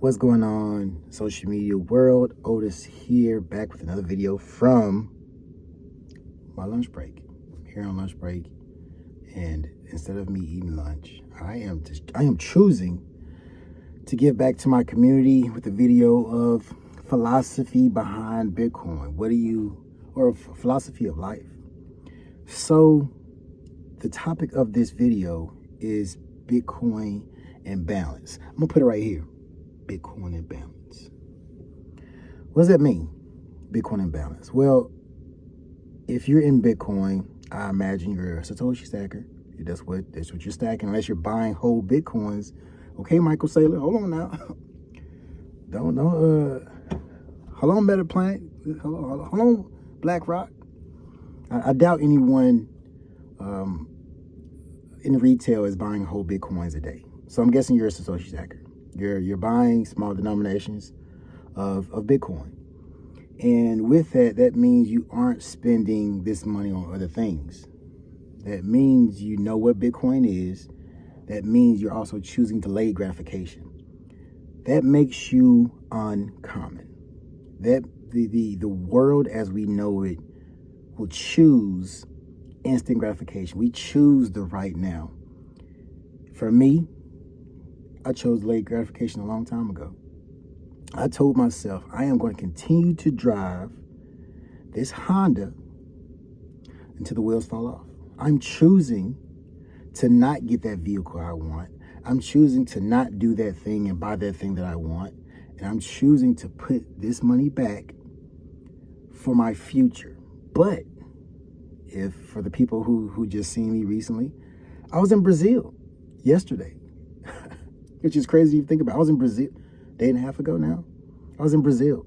What's going on, social media world? Otis here, back with another video from my lunch break. I'm here on lunch break, and instead of me eating lunch, I am choosing to give back to my community with a video of philosophy behind Bitcoin. Or philosophy of life. So the topic of this video is Bitcoin and balance. I'm gonna put it right here. Bitcoin and balance. What does that mean? Bitcoin and balance. Well, if you're in Bitcoin, I imagine you're a Satoshi stacker. That's what you're stacking, unless you're buying whole Bitcoins. Okay, Michael Saylor, hold on now. Don't hold on, Better Planet. Hold on, BlackRock. I doubt anyone in retail is buying whole Bitcoins a day. So I'm guessing you're a Satoshi stacker. You're buying small denominations of Bitcoin. And with that means you aren't spending this money on other things. That means you know what Bitcoin is. That means you're also choosing delayed gratification. That makes you uncommon. That the world as we know it will choose instant gratification. We choose the right now. For me, I chose delayed gratification a long time ago. I told myself I am going to continue to drive this Honda until the wheels fall off. I'm choosing to not get that vehicle I want. I'm choosing to not do that thing and buy that thing that I want. And I'm choosing to put this money back for my future. But if for the people who just seen me recently, I was in Brazil yesterday. Which is crazy to think about. I was in Brazil a day and a half ago now. I was in Brazil.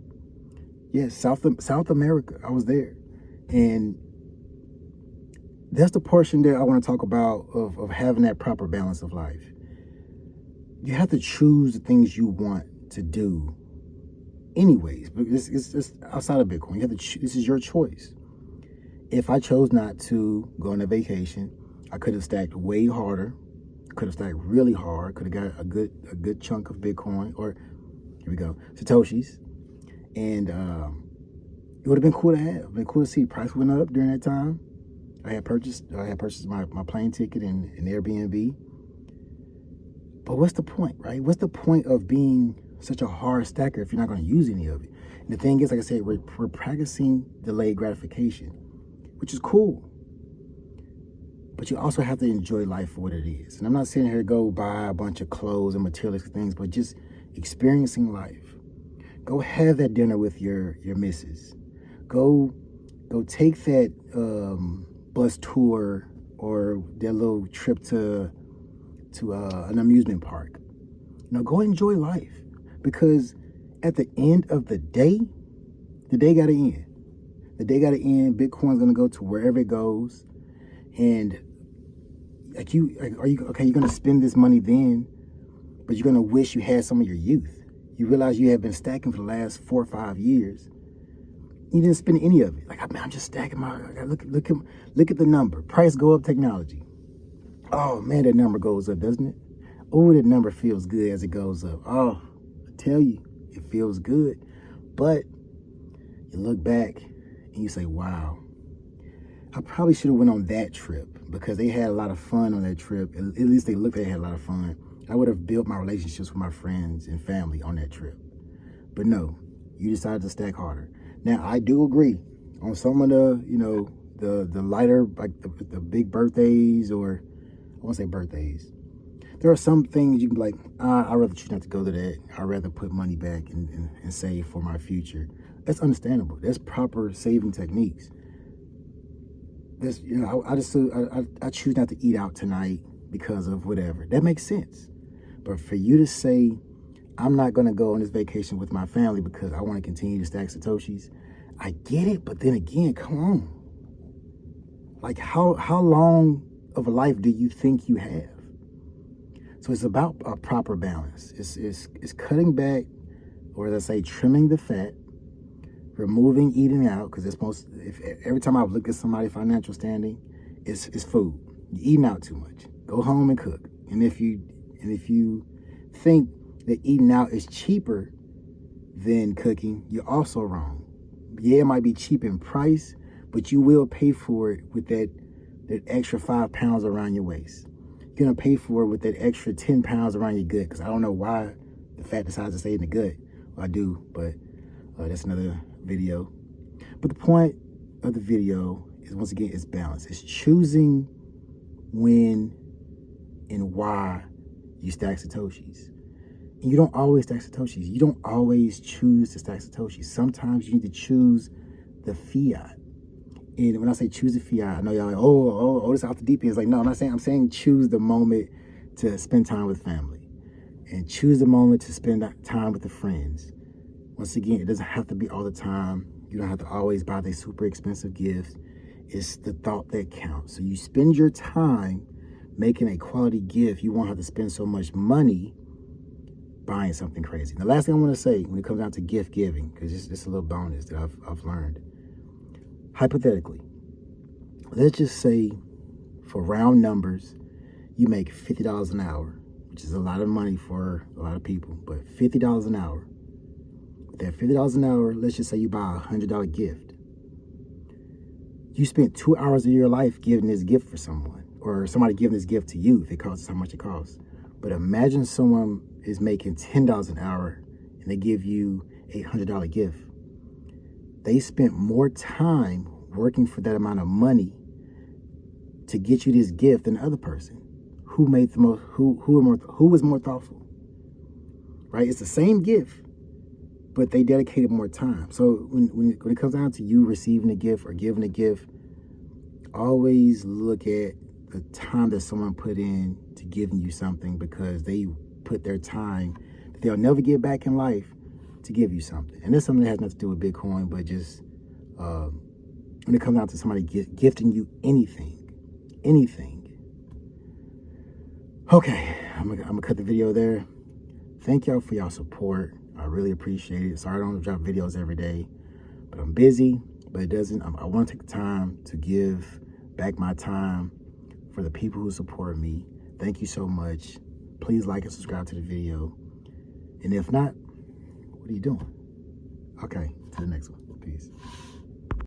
Yes, South America. I was there. And that's the portion that I want to talk about of having that proper balance of life. You have to choose the things you want to do anyways. But it's outside of Bitcoin. You have to this is your choice. If I chose not to go on a vacation, I could have stacked way harder. Could have stacked really hard. Could have got a good chunk of Bitcoin, or here we go, Satoshis, and it would have been cool to have. Been cool to see. Price went up during that time. I had purchased my plane ticket and Airbnb. But what's the point, right? What's the point of being such a hard stacker if you're not going to use any of it? And the thing is, like I said, we're practicing delayed gratification, which is cool. But you also have to enjoy life for what it is. And I'm not sitting here to go buy a bunch of clothes and materialistic things, but just experiencing life. Go have that dinner with your missus. Go take that bus tour or that little trip to an amusement park. Go enjoy life. Because at the end of the day got to end. The day got to end. Bitcoin's going to go to wherever it goes. And you're going to spend this money then, but you're going to wish you had some of your youth. You realize you have been stacking for the last 4 or 5 years. You didn't spend any of it. I'm just stacking look at the number. Price go up, technology. Oh man, that number goes up, doesn't it? Oh, that number feels good as it goes up. Oh, I tell you, it feels good. But you look back and you say, wow, I probably should have went on that trip, because they had a lot of fun on that trip. At least they looked like they had a lot of fun. I would have built my relationships with my friends and family on that trip. But no, you decided to stack harder. Now, I do agree on some of the lighter, like the big birthdays, or I won't say birthdays. There are some things you can be like, I'd rather choose not to go to that. I'd rather put money back and save for my future. That's understandable. That's proper saving techniques. This, I choose not to eat out tonight because of whatever. That makes sense. But for you to say, I'm not going to go on this vacation with my family because I want to continue to stack Satoshis, I get it. But then again, come on. Like, how long of a life do you think you have? So it's about a proper balance. It's cutting back, or as I say, trimming the fat, removing eating out, because every time I've looked at somebody's financial standing, it's food. You're eating out too much. Go home and cook. And if you think that eating out is cheaper than cooking, you're also wrong. Yeah, it might be cheap in price, but you will pay for it with that extra 5 pounds around your waist. You're gonna pay for it with that extra 10 pounds around your gut, because I don't know why the fat decides to stay in the gut. Well, I do, but that's another video. But the point of the video is, once again, it's balance. It's choosing when and why you stack Satoshis. And you don't always stack Satoshis. You don't always choose to stack Satoshis. Sometimes you need to choose the fiat. And when I say choose the fiat, I know y'all like, oh, this off the deep end. It's like, no, I'm saying choose the moment to spend time with family. And choose the moment to spend time with the friends. Once again, it doesn't have to be all the time. You don't have to always buy the super expensive gifts. It's the thought that counts. So you spend your time making a quality gift. You won't have to spend so much money buying something crazy. The last thing I want to say when it comes down to gift giving, because it's a little bonus that I've learned. Hypothetically, let's just say, for round numbers, you make $50 an hour, which is a lot of money for a lot of people, but $50 an hour. With that $50 an hour, let's just say you buy a $100 gift. You spent 2 hours of your life giving this gift for someone, or somebody giving this gift to you if it costs how much it costs. But imagine someone is making $10 an hour and they give you a $100 gift. They spent more time working for that amount of money to get you this gift than the other person. Who made the most? Who was more thoughtful? Right? It's the same gift, but they dedicated more time. So when it comes down to you receiving a gift or giving a gift, always look at the time that someone put in to giving you something, because they put their time that they'll never get back in life to give you something. And that's something that has nothing to do with Bitcoin, but just when it comes down to somebody gifting you anything. Okay, I'm gonna cut the video there. Thank y'all for y'all support. I really appreciate it. Sorry I don't drop videos every day, but I'm busy. But it doesn't. I want to take the time to give back my time for the people who support me. Thank you so much. Please like and subscribe to the video. And if not, what are you doing? Okay, to the next one. Peace.